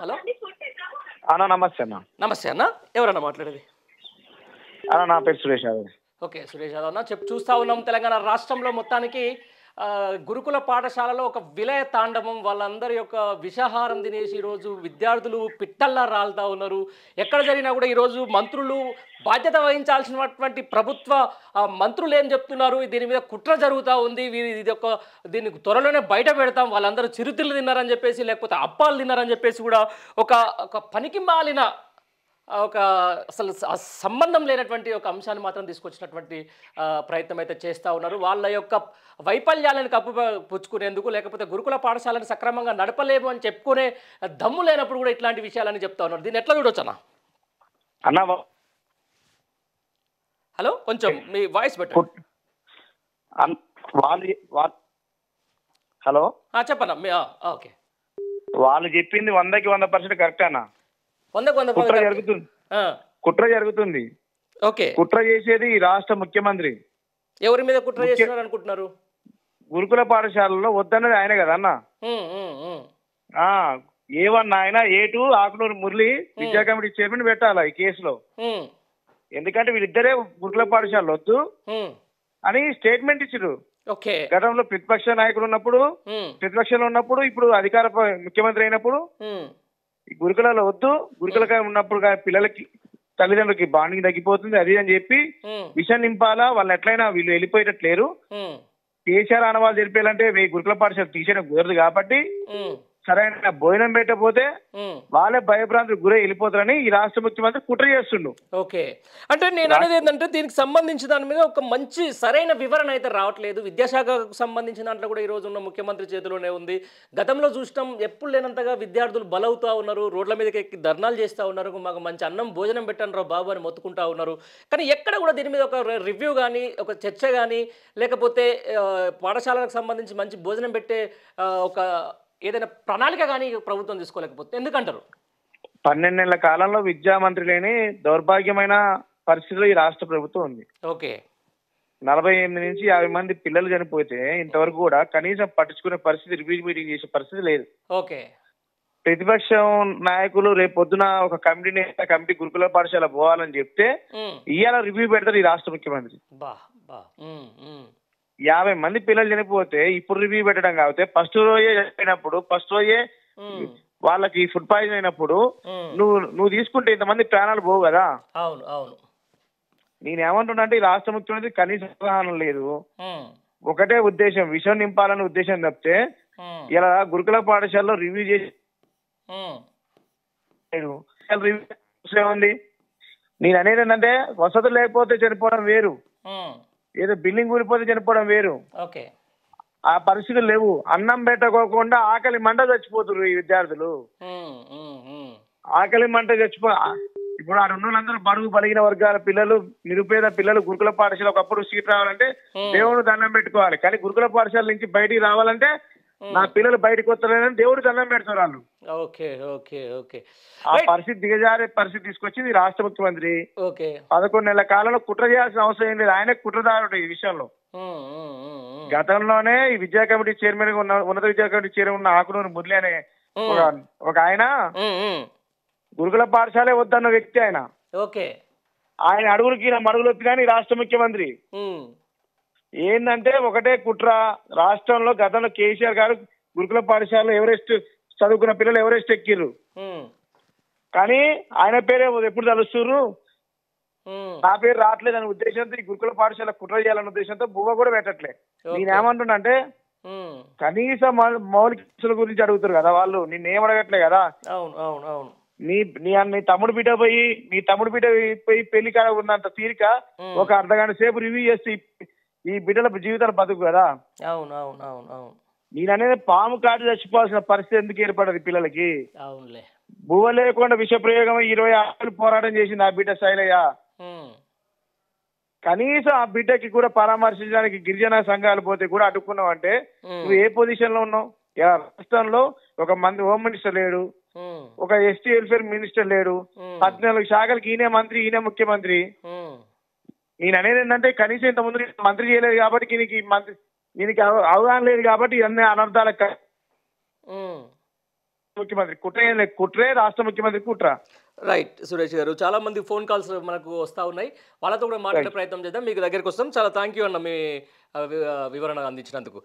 Hello అన్న నమస్తే అన్న. నమస్తే అన్న, ఎవరన్నా మాట్లాడేది? అన్న నా పేరు సురేష్ యాదవ్. ఓకే సురేష్ యాదవ్ అన్న, చూస్తా ఉన్నాం తెలంగాణ రాష్ట్రంలో మొత్తానికి గురుకుల పాఠశాలలో ఒక విలయ తాండవం. వాళ్ళందరి యొక్క విషాహారం తినేసి ఈరోజు విద్యార్థులు పిట్టల్లా రాలుతా ఉన్నారు. ఎక్కడ జరిగినా కూడా ఈరోజు మంత్రులు బాధ్యత వహించాల్సినటువంటి ప్రభుత్వ మంత్రులు ఏం చెప్తున్నారు, దీని మీద కుట్ర జరుగుతూ ఉంది, దీన్ని త్వరలోనే బయట పెడతాం, వాళ్ళందరూ చిరుతిళ్ళు తిన్నారని చెప్పేసి, లేకపోతే అప్పాలు తిన్నారని చెప్పేసి కూడా ఒక పనికి మాలిన ఒక అసలు సంబంధం లేనటువంటి ఒక అంశాన్ని మాత్రం తీసుకొచ్చినటువంటి ప్రయత్నం అయితే చేస్తూ ఉన్నారు. వాళ్ళ యొక్క వైఫల్యాలను పుచ్చుకునేందుకు, లేకపోతే గురుకుల పాఠశాలను సక్రమంగా నడపలేము అని చెప్పుకునే దమ్ము లేనప్పుడు కూడా ఇట్లాంటి విషయాలని చెప్తా ఉన్నారు. దీన్ని ఎట్లా చూడొచ్చు అన్న? హలో, కొంచెం మీ వాయిస్ బెటర్. హలో చెప్పన్నా. ఓకే, వాళ్ళు చెప్పింది 100% కరెక్ట్ అన్న. కుట్ర జరుగుతుంది. ఓకే, కుట్ర చేసేది ఈ రాష్ట్ర ముఖ్యమంత్రి. ఎవరి మీద కుట్ర చేస్తున్నారు అనుకుంటున్నారు? గురుకుల పాఠశాలలో వద్దన్నది ఆయన కదా అన్న. A1 ఆయన, A2 ఆకునూరు మురళి విద్యా కమిటీ చైర్మన్ పెట్టాలి ఈ కేసులో. ఎందుకంటే వీళ్ళిద్దరే గురుకుల పాఠశాలలో వద్దు అని స్టేట్మెంట్ ఇచ్చారు. గతంలో ప్రతిపక్ష నాయకులు ఉన్నప్పుడు, ప్రతిపక్షంలో ఉన్నప్పుడు, ఇప్పుడు అధికార ముఖ్యమంత్రి అయినప్పుడు గురుకులలో వద్దు, గురుకుల ఉన్నప్పుడు పిల్లలకి తల్లిదండ్రులకి బాండింగ్ తగ్గిపోతుంది అది అని చెప్పి విషయం నింపాలా. వాళ్ళు ఎట్లయినా వీళ్ళు వెళ్ళిపోయేటట్లేరు. కేసీఆర్ ఆనవాళ్ళు జరిపేయాలంటే గురుకుల పాఠశాల తీసేయడం కుదరదు కాబట్టి సరైన భోజనం పెట్టకపోతే వాళ్ళే భయభ్రాంతులకు గురై వెళ్ళిపోతారని ఈ రాష్ట్ర ముఖ్యమంత్రి కుట్ర చేస్తుండు. ఓకే, అంటే నేను అనేది ఏంటంటే దీనికి సంబంధించి దాని మీద ఒక మంచి సరైన వివరణ అయితే రావట్లేదు. విద్యాశాఖకు సంబంధించిన దాంట్లో కూడా ఈ రోజు ఉన్న ముఖ్యమంత్రి చేతిలోనే ఉంది. గతంలో చూసినాం, ఎప్పుడు లేనంతగా విద్యార్థులు బలవుతూ ఉన్నారు, రోడ్ల మీదకి ఎక్కి ధర్నాలు చేస్తూ ఉన్నారు, మాకు మంచి అన్నం భోజనం పెట్టండి రా బాబు అని మొత్తుకుంటా ఉన్నారు. కానీ ఎక్కడ కూడా దీని మీద ఒక రివ్యూ కానీ, ఒక చర్చ కానీ, లేకపోతే పాఠశాలకు సంబంధించి మంచి భోజనం పెట్టే ఒక ఏదైనా ప్రణాళిక కానీ ప్రభుత్వం తీసుకోలేకపోతే ఎందుకంటారు? 12 నెలల కాలంలో విద్యామంత్రి లేని దౌర్భాగ్యమైన పరిస్థితిలో ఈ రాష్ట్ర ప్రభుత్వం ఉంది. ఓకే, 48 నుంచి 50 మంది పిల్లలు చనిపోతే ఇంతవరకు కూడా కనీసం పట్టించుకునే పరిస్థితి, రివ్యూ మీటింగ్ చేసే పరిస్థితి లేదు. ఓకే, ప్రతిపక్షం నాయకులు రేపు పొద్దున ఒక కమిటీ గురుకుల పాఠశాల పోవాలని చెప్తే ఇవాళ రివ్యూ పెడతారు ఈ రాష్ట్ర ముఖ్యమంత్రి. 50 మంది పిల్లలు చనిపోతే ఇప్పుడు రివ్యూ పెట్టడం కాబట్టి ఫస్ట్ రోజే చనిపోయినప్పుడు, ఫస్ట్ రోజే వాళ్ళకి ఫుడ్ పాయిజన్ అయినప్పుడు నువ్వు తీసుకుంటే ఇంతమంది ప్రాణాలు పోవు కదా. అవును అవును, నేనేమంటున్నా అంటే ఈ రాష్ట్ర ముఖ్యమంత్రి కనీస అవగాహన లేదు. ఒకటే ఉద్దేశం, విషయం నింపాలనే ఉద్దేశం తప్పితే ఇలా గురుకుల పాఠశాలలో రివ్యూ చేసి ఉంది. నేను అనేది ఏంటంటే వసతులు లేకపోతే చనిపోవడం వేరు, ఏదో బిల్డింగ్ కూలిపోతే చనిపోవడం వేరు. ఆ పరిస్థితులు లేవు. అన్నం పెట్టకోకుండా ఆకలి మంట చచ్చిపోతున్నారు ఈ విద్యార్థులు. ఆకలి మంట ఇప్పుడు ఆ 2 వాళ్ళందరూ బడుగు బలిగిన వర్గాల పిల్లలు, నిరుపేద పిల్లలు గురుకుల పాఠశాల ఒకప్పుడు సీట్ రావాలంటే దేవుడు దండం పెట్టుకోవాలి. కానీ గురుకుల పాఠశాల నుంచి బయటికి రావాలంటే నా పిల్లలు బయటకు వస్తారని దేవుడు దండం పెడతారు వాళ్ళు. ఆ పరిస్థితి దిగజారే పరిస్థితి తీసుకొచ్చింది రాష్ట్ర ముఖ్యమంత్రి. 11 నెలల కాలంలో కుట్ర చేయాల్సిన అవసరం ఏం లేదు. ఆయనే కుట్రదారుడు ఈ విషయంలో. గతంలోనే ఈ విద్యా కమిటీ చైర్మన్ గా ఉన్న, ఉన్నత విద్యా కమిటీ చైర్మన్ ఉన్న ఆకునూరు మురళి అనే ఒక ఆయన గురుకుల పాఠశాలే వద్దన్న వ్యక్తి ఆయన. ఆయన అడుగులకి మడుగులు వచ్చిన రాష్ట్ర ముఖ్యమంత్రి ఏంటంటే ఒకటే కుట్ర. రాష్ట్రంలో గతంలో కేసీఆర్ గారు గురుకుల పాఠశాలలో ఎవరెస్ట్ చదువుకున్న పిల్లలు ఎవరెస్ట్ ఎక్కిర్రు, కానీ ఆయన పేరే ఎప్పుడు తలుస్తున్నారు, నా పేరు రావట్లేదు అనే ఉద్దేశంతో ఈ గురుకుల పాఠశాల కుట్ర చేయాలనే ఉద్దేశంతో బువ్వ కూడా పెట్టట్లే. నేనేమంటున్నా అంటే కనీస మౌలిక గురించి అడుగుతారు కదా వాళ్ళు, నిన్నేం అడగట్లే కదా. నీ తమ్ముడు బిడ్డ పోయి పెళ్లి కాడ ఉన్నంత తీరిక ఒక అర్ధగంట సేపు రివ్యూ చేస్తే ఈ బిడ్డల జీవితాలు బతుకు కదా. నేననేది పాము కాటి చచ్చిపోవాల్సిన పరిస్థితి ఎందుకు ఏర్పడదు పిల్లలకి? బువ్వ లేకుండా విష ప్రయోగం 20 ఆటలు పోరాటం చేసింది ఆ బిడ్డ శైలయ్య. కనీసం ఆ బిడ్డకి కూడా పరామర్శించడానికి గిరిజన సంఘాలు పోతే కూడా అడ్డుకున్నావు అంటే నువ్వు ఏ పొజిషన్ లో ఉన్నావు? రాష్ట్రంలో ఒక హోమ్ మినిస్టర్ లేడు, ఒక ఎస్టీ వెల్ఫేర్ మినిస్టర్ లేడు, 14 శాఖలకి ఈయనే మంత్రి, ఈయనే ముఖ్యమంత్రి. నేను అనేది ఏంటంటే కనీసం ఇంత ముందు మంత్రి చేయలేదు కాబట్టి దీనికి అవగాహన లేదు కాబట్టి ఇవన్నీ అనర్థాలకు. ముఖ్యమంత్రి కుట్రే రాష్ట్ర ముఖ్యమంత్రి కుట్ర. రైట్ సురేష్ గారు, చాలా మంది ఫోన్ కాల్స్ మనకు వస్తూ ఉన్నాయి, వాళ్ళతో కూడా మాట్లాడే ప్రయత్నం చేద్దాం. మీకు దగ్గరికి వస్తాం. చాలా థ్యాంక్ యూ అన్న మీ వివరణ అందించినందుకు.